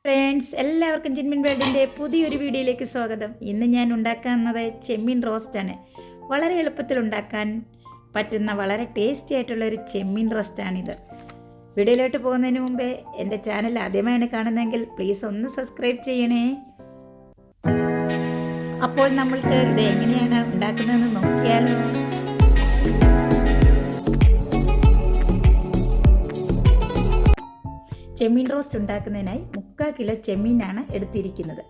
Friends, എല്ലാവർക്കും ജിൻമിൻ വേൾഡിൻ്റെ പുതിയൊരു വീഡിയോയിലേക്ക് സ്വാഗതം. ഇന്ന് ഞാൻ ഉണ്ടാക്കുന്നത് ചെമ്മീൻ റോസ്റ്റാണ്. വളരെ എളുപ്പത്തിൽ ഉണ്ടാക്കാൻ പറ്റുന്ന വളരെ ടേസ്റ്റി ആയിട്ടുള്ളൊരു ചെമ്മീൻ റോസ്റ്റാണിത്. വീഡിയോയിലോട്ട് പോകുന്നതിന് മുമ്പേ എൻ്റെ ചാനൽ ആദ്യമായാണ് കാണുന്നതെങ്കിൽ പ്ലീസ് ഒന്ന് സബ്സ്ക്രൈബ് ചെയ്യണേ. അപ്പോൾ നമ്മൾക്ക് ഇത് എങ്ങനെയാണ് ഉണ്ടാക്കുന്നതെന്ന് നോക്കിയാലോ. ചെമ്മീൻ റോസ്റ്റ് ഉണ്ടാക്കുന്നതിനായി 3/4 കിലോ ചെമ്മീനാണ് എടുത്തിരിക്കുന്നത്.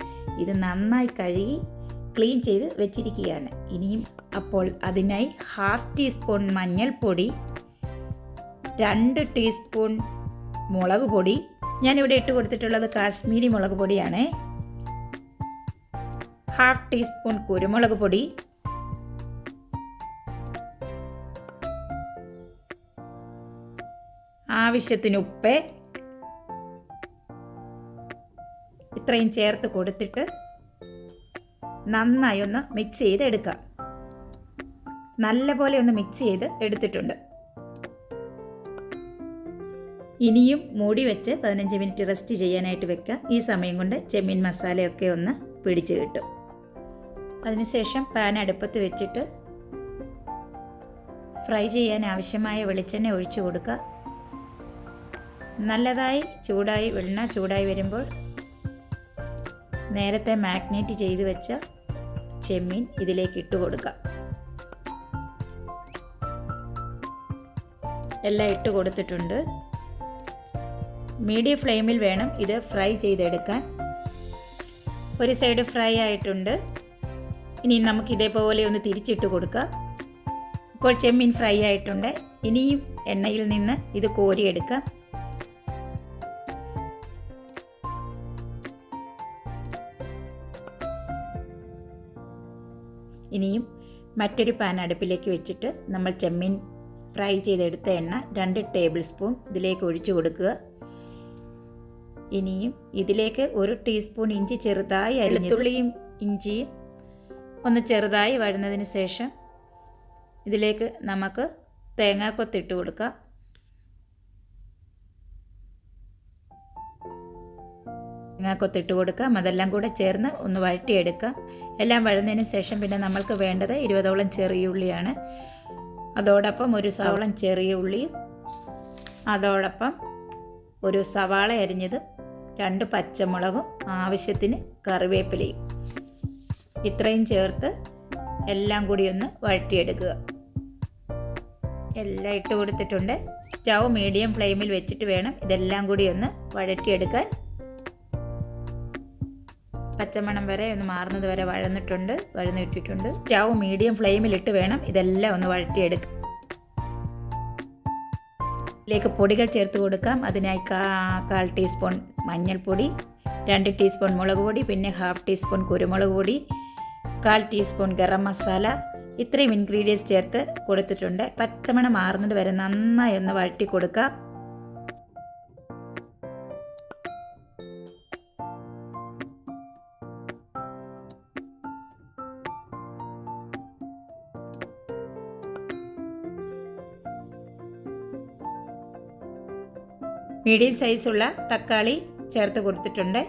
ഇത് നന്നായി കഴുകി ക്ലീൻ ചെയ്ത് വെച്ചിരിക്കുകയാണ്. ഇനിയും അപ്പോൾ അതിനായി 1/2 ടീസ്പൂൺ മഞ്ഞൾപ്പൊടി, 2 ടീസ്പൂൺ മുളക് പൊടി, ഞാനിവിടെ ഇട്ട് കൊടുത്തിട്ടുള്ളത് കാശ്മീരി മുളക് പൊടിയാണ്, 1/2 ടീസ്പൂൺ കുരുമുളക് പൊടി, ആവശ്യത്തിന് ഉപ്പ്, ഇത്രയും ചേർത്ത് കൊടുത്തിട്ട് നന്നായി ഒന്ന് മിക്സ് ചെയ്ത് എടുക്കാം. നല്ലപോലെ ഒന്ന് മിക്സ് ചെയ്ത് എടുത്തിട്ടുണ്ട്. ഇനിയും മൂടി വെച്ച് 15 മിനിറ്റ് റെസ്റ്റ് ചെയ്യാനായിട്ട് വെക്കാം. ഈ സമയം കൊണ്ട് ചെമ്മീൻ മസാലയൊക്കെ ഒന്ന് പിടിച്ച് കിട്ടും. അതിനുശേഷം പാൻ അടുപ്പത്ത് വെച്ചിട്ട് ഫ്രൈ ചെയ്യാൻ ആവശ്യമായ വെളിച്ചെണ്ണ ഒഴിച്ചു കൊടുക്കുക. നല്ലതായി എണ്ണ ചൂടായി വരുമ്പോൾ നേരത്തെ മാഗ്നേറ്റ് ചെയ്ത് വെച്ച ചെമ്മീൻ ഇതിലേക്ക് ഇട്ട് കൊടുക്കാം. എല്ലാം ഇട്ട് കൊടുത്തിട്ടുണ്ട്. മീഡിയം ഫ്ലെയിമിൽ വേണം ഇത് ഫ്രൈ ചെയ്തെടുക്കാൻ. ഒരു സൈഡ് ഫ്രൈ ആയിട്ടുണ്ട്. ഇനി നമുക്ക് ഇതേപോലെ ഒന്ന് തിരിച്ചിട്ട് കൊടുക്കാം. ഇപ്പോൾ ചെമ്മീൻ ഫ്രൈ ആയിട്ടുണ്ട്. ഇനിയും എണ്ണയിൽ നിന്ന് ഇത് കോരിയെടുക്കാം. ഇനിയും മറ്റൊരു പാൻ അടുപ്പിലേക്ക് വെച്ചിട്ട് നമ്മൾ ചെമ്മീൻ ഫ്രൈ ചെയ്തെടുത്ത എണ്ണ 2 ടേബിൾ സ്പൂൺ ഇതിലേക്ക് ഒഴിച്ചു കൊടുക്കുക. ഇനിയും ഇതിലേക്ക് 1 ടീസ്പൂൺ ഇഞ്ചി ചെറുതായി വെളുത്തുള്ളിയും ഇഞ്ചിയും ഒന്ന് ചെറുതായി വഴന്നതിന് ശേഷം ഇതിലേക്ക് നമുക്ക് തേങ്ങാക്കൊത്തിട്ട് കൊടുക്കാം. തേങ്ങാക്കൊത്തിട്ട് കൊടുക്കാം. അതെല്ലാം കൂടെ ചേർന്ന് ഒന്ന് വഴറ്റിയെടുക്കാം. എല്ലാം വഴന്നതിന് ശേഷം പിന്നെ നമ്മൾക്ക് വേണ്ടത് 20ഓളം ചെറിയ ഉള്ളിയാണ്. അതോടൊപ്പം ഒരു സവോളം ചെറിയ ഉള്ളിയും, അതോടൊപ്പം ഒരു സവാള അരിഞ്ഞതും, 2 പച്ചമുളകും, ആവശ്യത്തിന് കറിവേപ്പിലയും ഇത്രയും ചേർത്ത് എല്ലാം കൂടി ഒന്ന് വഴറ്റിയെടുക്കുക. എല്ലാം ഇട്ട് കൊടുത്തിട്ടുണ്ട്. സ്റ്റൗ മീഡിയം ഫ്ലെയിമിൽ വെച്ചിട്ട് വേണം ഇതെല്ലാം കൂടി ഒന്ന് വഴറ്റിയെടുക്കാൻ. പച്ചമണം വരെ ഒന്ന് മാറുന്നത് വരെ വഴന്നിട്ടിട്ടുണ്ട്. സ്റ്റൗ മീഡിയം ഫ്ലെയിമിലിട്ട് വേണം ഇതെല്ലാം ഒന്ന് വഴറ്റിയെടുക്കാം. ഇതിലേക്ക് പൊടികൾ ചേർത്ത് കൊടുക്കാം. അതിനായി 1/4 ടീസ്പൂൺ മഞ്ഞൾപ്പൊടി, 2 ടീസ്പൂൺ മുളക് പൊടി, പിന്നെ 1/2 ടീസ്പൂൺ കുരുമുളക് പൊടി, 1/4 ടീസ്പൂൺ ഗരം മസാല, ഇത്രയും ഇൻഗ്രീഡിയൻസ് ചേർത്ത് കൊടുത്തിട്ടുണ്ട്. പച്ചമണം മാറുന്നത് വരെ നന്നായി ഒന്ന് വഴറ്റി കൊടുക്കാം. മീഡിയം സൈസുള്ള തക്കാളി ചേർത്ത് കൊടുത്തിട്ടുണ്ട്.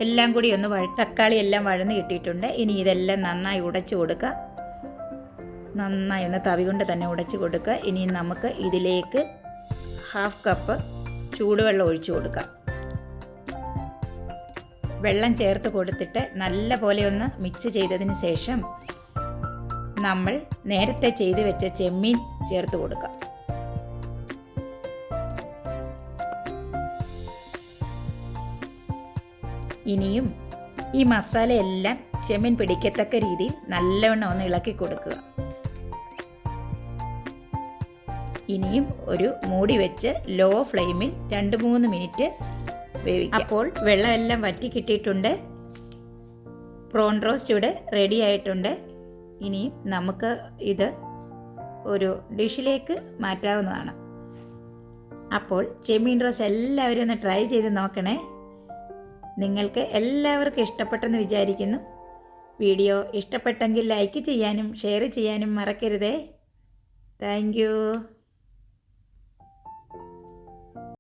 എല്ലാം കൂടി ഒന്ന് തക്കാളി എല്ലാം വഴന്ന് കിട്ടിയിട്ടുണ്ട്. ഇനി ഇതെല്ലാം നന്നായി ഉടച്ചു കൊടുക്കുക. നന്നായി ഒന്ന് തവി കൊണ്ട് തന്നെ ഉടച്ചു കൊടുക്കുക. ഇനി നമുക്ക് ഇതിലേക്ക് 1/2 കപ്പ് ചൂടുവെള്ളം ഒഴിച്ചു കൊടുക്കാം. വെള്ളം ചേർത്ത് കൊടുത്തിട്ട് നല്ല പോലെ ഒന്ന് മിക്സ് ചെയ്തതിന് ശേഷം നമ്മൾ നേരത്തെ ചെയ്ത് വെച്ച ചെമ്മീൻ ചേർത്ത് കൊടുക്കാം. ഇനിയും ഈ മസാലയെല്ലാം ചെമ്മീൻ പിടിക്കത്തക്ക രീതിയിൽ നല്ലവണ്ണം ഒന്ന് ഇളക്കി കൊടുക്കുക. ഇനിയും ഒരു മൂടി വെച്ച് ലോ ഫ്ലെയിമിൽ 2-3 മിനിറ്റ് വേവിക്കാം. അപ്പോൾ വെള്ളമെല്ലാം വറ്റി കിട്ടിയിട്ടുണ്ട്. പ്രോൺ റോസ്റ്റ് ഇവിടെ റെഡി ആയിട്ടുണ്ട്. ഇനിയും നമുക്ക് ഇത് ഒരു ഡിഷിലേക്ക് മാറ്റാവുന്നതാണ്. അപ്പോൾ ചെമ്മീൻ റോസ്റ്റ് എല്ലാവരും ഒന്ന് ട്രൈ ചെയ്ത് നോക്കണേ. നിങ്ങൾക്ക് എല്ലാവർക്കും ഇഷ്ടപ്പെട്ടെന്ന് വിചാരിക്കുന്നു. വീഡിയോ ഇഷ്ടപ്പെട്ടെങ്കിൽ ലൈക്ക് ചെയ്യാനും ഷെയർ ചെയ്യാനും മറക്കരുതേ. Thank you.